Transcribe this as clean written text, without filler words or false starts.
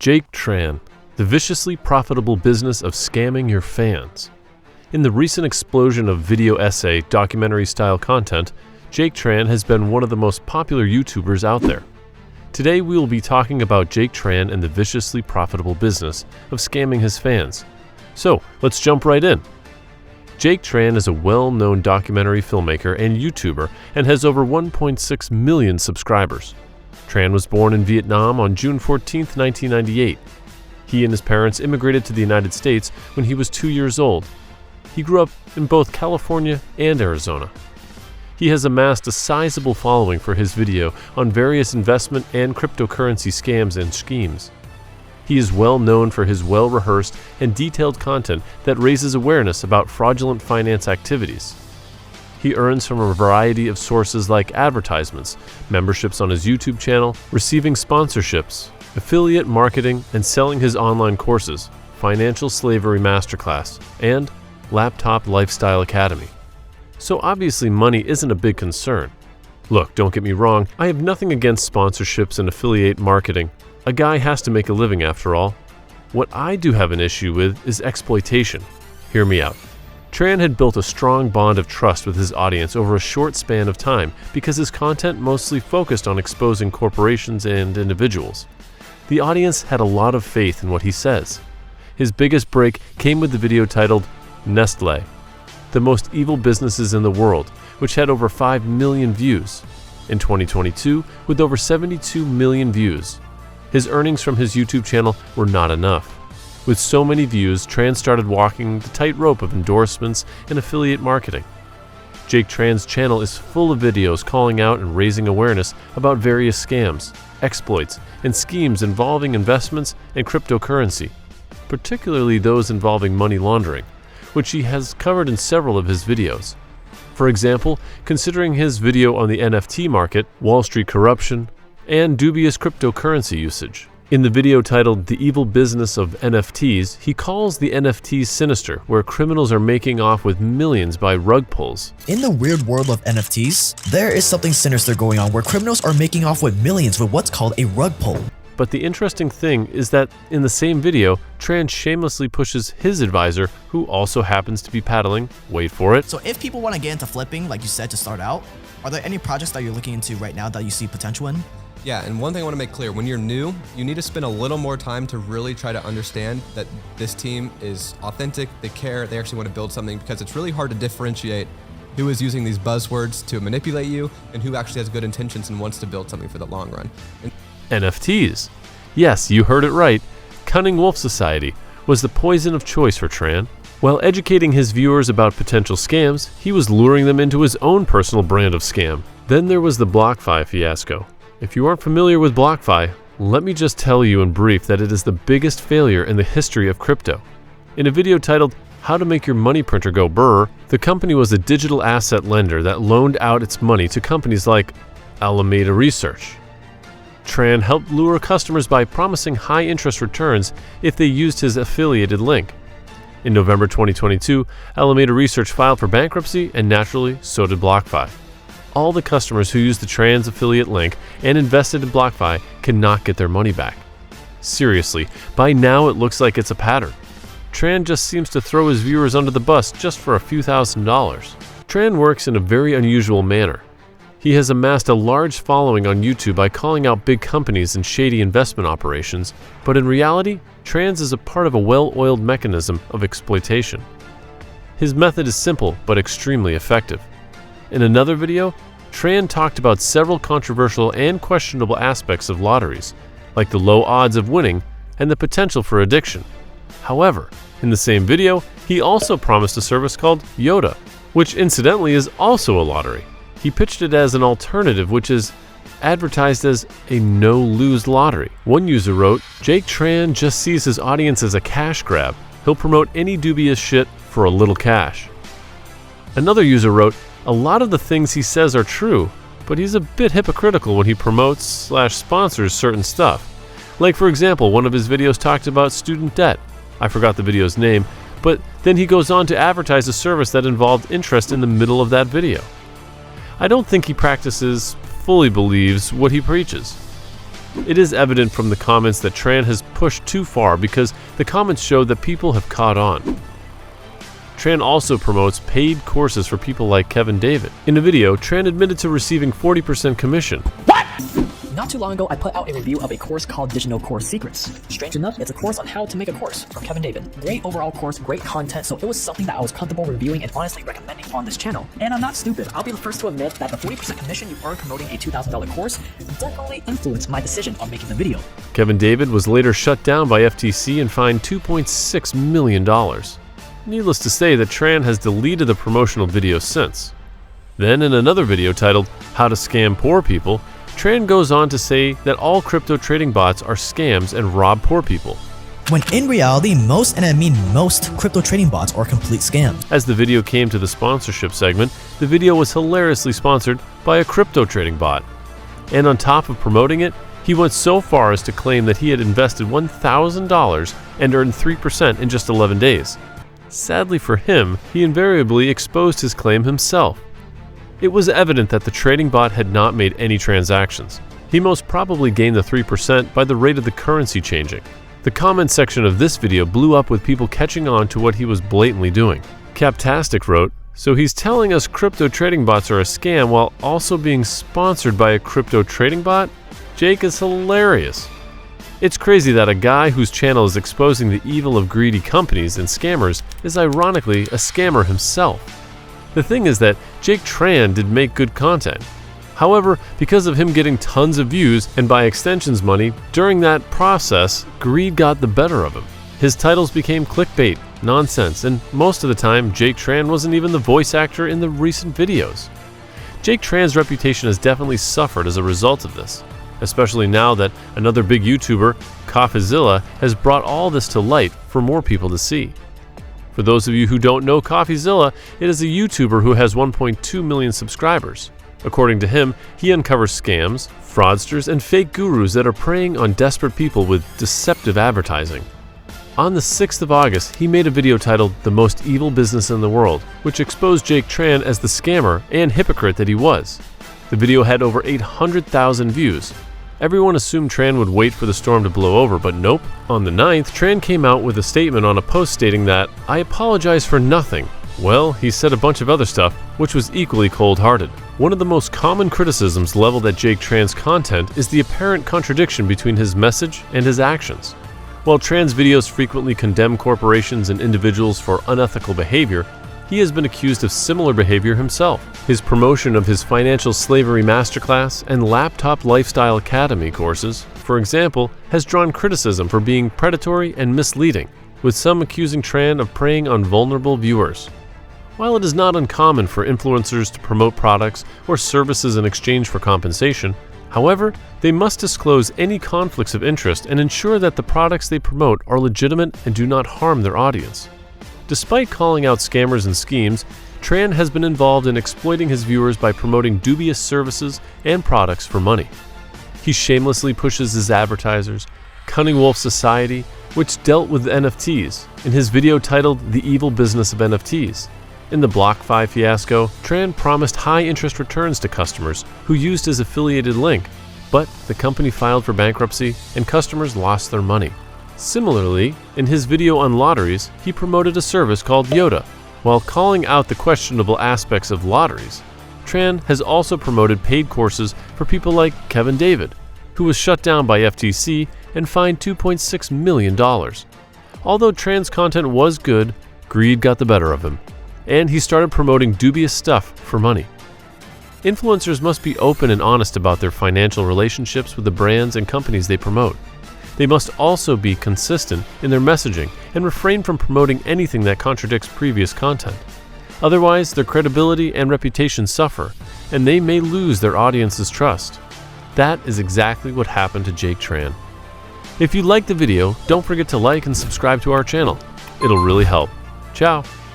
Jake Tran, the viciously profitable business of scamming your fans. In the recent explosion of video essay, documentary-style content, Jake Tran has been one of the most popular YouTubers out there. Today we will be talking about Jake Tran and the viciously profitable business of scamming his fans. So, let's jump right in. Jake Tran is a well-known documentary filmmaker and YouTuber and has over 1.6 million subscribers. Tran was born in Vietnam on June 14, 1998. He and his parents immigrated to the United States when he was 2 years old. He grew up in both California and Arizona. He has amassed a sizable following for his video on various investment and cryptocurrency scams and schemes. He is well known for his well-rehearsed and detailed content that raises awareness about fraudulent finance activities. He earns from a variety of sources like advertisements, memberships on his YouTube channel, receiving sponsorships, affiliate marketing, and selling his online courses, Financial Slavery Masterclass, and Laptop Lifestyle Academy. So obviously money isn't a big concern. Look, don't get me wrong, I have nothing against sponsorships and affiliate marketing. A guy has to make a living after all. What I do have an issue with is exploitation. Hear me out. Tran had built a strong bond of trust with his audience over a short span of time because his content mostly focused on exposing corporations and individuals. The audience had a lot of faith in what he says. His biggest break came with the video titled Nestlé, the most evil businesses in the world, which had over 5 million views. In 2022, with over 72 million views. His earnings from his YouTube channel were not enough. With so many views, Tran started walking the tightrope of endorsements and affiliate marketing. Jake Tran's channel is full of videos calling out and raising awareness about various scams, exploits, and schemes involving investments and cryptocurrency, particularly those involving money laundering, which he has covered in several of his videos. For example, considering his video on the NFT market, Wall Street corruption, and dubious cryptocurrency usage. In the video titled The Evil Business of NFTs, he calls the NFTs sinister, where criminals are making off with millions by rug pulls. In the weird world of NFTs, there is something sinister going on where criminals are making off with millions with what's called a rug pull. But the interesting thing is that in the same video, Tran shamelessly pushes his advisor, who also happens to be paddling, wait for it. So if people want to get into flipping, like you said, to start out, are there any projects that you're looking into right now that you see potential in? Yeah, and one thing I want to make clear, when you're new, you need to spend a little more time to really try to understand that this team is authentic, they care, they actually want to build something, because it's really hard to differentiate who is using these buzzwords to manipulate you and who actually has good intentions and wants to build something for the long run. NFTs. Yes, you heard it right. Cunning Wolf Society was the poison of choice for Tran. While educating his viewers about potential scams, he was luring them into his own personal brand of scam. Then there was the BlockFi fiasco. If you aren't familiar with BlockFi, let me just tell you in brief that it is the biggest failure in the history of crypto. In a video titled How to Make Your Money Printer Go Brr, the company was a digital asset lender that loaned out its money to companies like Alameda Research. Tran helped lure customers by promising high interest returns if they used his affiliated link. In November 2022, Alameda Research filed for bankruptcy, and naturally, so did BlockFi. All the customers who used the Tran's affiliate link and invested in BlockFi cannot get their money back. Seriously, by now it looks like it's a pattern. Tran just seems to throw his viewers under the bus just for a few $1,000s. Tran works in a very unusual manner. He has amassed a large following on YouTube by calling out big companies and shady investment operations, but in reality, Tran is a part of a well-oiled mechanism of exploitation. His method is simple but extremely effective. In another video, Tran talked about several controversial and questionable aspects of lotteries, like the low odds of winning and the potential for addiction. However, in the same video, he also promised a service called Yoda, which incidentally is also a lottery. He pitched it as an alternative, which is advertised as a no-lose lottery. One user wrote, Jake Tran just sees his audience as a cash grab. He'll promote any dubious shit for a little cash. Another user wrote, a lot of the things he says are true, but he's a bit hypocritical when he promotes/sponsors certain stuff. Like for example, one of his videos talked about student debt. I forgot the video's name, but then he goes on to advertise a service that involved interest in the middle of that video. I don't think he fully believes what he preaches. It is evident from the comments that Tran has pushed too far because the comments show that people have caught on. Tran also promotes paid courses for people like Kevin David. In a video, Tran admitted to receiving 40% commission. Not too long ago, I put out a review of a course called Digital Course Secrets. Strange enough, it's a course on how to make a course from Kevin David. Great overall course, great content, so it was something that I was comfortable reviewing and honestly recommending on this channel. And I'm not stupid. I'll be the first to admit that the 40% commission you earn promoting a $2,000 course definitely influenced my decision on making the video. Kevin David was later shut down by FTC and fined $2.6 million. Needless to say that Tran has deleted the promotional video since. Then in another video titled How to Scam Poor People, Tran goes on to say that all crypto trading bots are scams and rob poor people. When in reality, most, and I mean most, crypto trading bots are complete scams. As the video came to the sponsorship segment, the video was hilariously sponsored by a crypto trading bot. And on top of promoting it, he went so far as to claim that he had invested $1,000 and earned 3% in just 11 days. Sadly for him, he invariably exposed his claim himself. It was evident that the trading bot had not made any transactions. He most probably gained the 3% by the rate of the currency changing. The comment section of this video blew up with people catching on to what he was blatantly doing. Captastic wrote, "So he's telling us crypto trading bots are a scam while also being sponsored by a crypto trading bot? Jake is hilarious." It's crazy that a guy whose channel is exposing the evil of greedy companies and scammers is ironically a scammer himself. The thing is that Jake Tran did make good content. However, because of him getting tons of views and by extensions money, during that process, greed got the better of him. His titles became clickbait, nonsense, and most of the time, Jake Tran wasn't even the voice actor in the recent videos. Jake Tran's reputation has definitely suffered as a result of this, especially now that another big YouTuber, CoffeeZilla, has brought all this to light for more people to see. For those of you who don't know CoffeeZilla, it is a YouTuber who has 1.2 million subscribers. According to him, he uncovers scams, fraudsters, and fake gurus that are preying on desperate people with deceptive advertising. On the 6th of August, he made a video titled The Most Evil Business in the World, which exposed Jake Tran as the scammer and hypocrite that he was. The video had over 800,000 views. Everyone assumed Tran would wait for the storm to blow over, but nope. On the 9th, Tran came out with a statement on a post stating that, "I apologize for nothing." Well, he said a bunch of other stuff, which was equally cold-hearted. One of the most common criticisms leveled at Jake Tran's content is the apparent contradiction between his message and his actions. While Tran's videos frequently condemn corporations and individuals for unethical behavior, he has been accused of similar behavior himself. His promotion of his Financial Slavery Masterclass and Laptop Lifestyle Academy courses, for example, has drawn criticism for being predatory and misleading, with some accusing Tran of preying on vulnerable viewers. While it is not uncommon for influencers to promote products or services in exchange for compensation, however, they must disclose any conflicts of interest and ensure that the products they promote are legitimate and do not harm their audience. Despite calling out scammers and schemes, Tran has been involved in exploiting his viewers by promoting dubious services and products for money. He shamelessly pushes his advertisers, Cunning Wolf Society, which dealt with NFTs, in his video titled The Evil Business of NFTs. In the BlockFi fiasco, Tran promised high interest returns to customers who used his affiliated link, but the company filed for bankruptcy and customers lost their money. Similarly, in his video on lotteries, he promoted a service called Yoda. While calling out the questionable aspects of lotteries, Tran has also promoted paid courses for people like Kevin David, who was shut down by FTC and fined $2.6 million. Although Tran's content was good, greed got the better of him, and he started promoting dubious stuff for money. Influencers must be open and honest about their financial relationships with the brands and companies they promote. They must also be consistent in their messaging and refrain from promoting anything that contradicts previous content. Otherwise, their credibility and reputation suffer, and they may lose their audience's trust. That is exactly what happened to Jake Tran. If you liked the video, don't forget to like and subscribe to our channel. It'll really help. Ciao!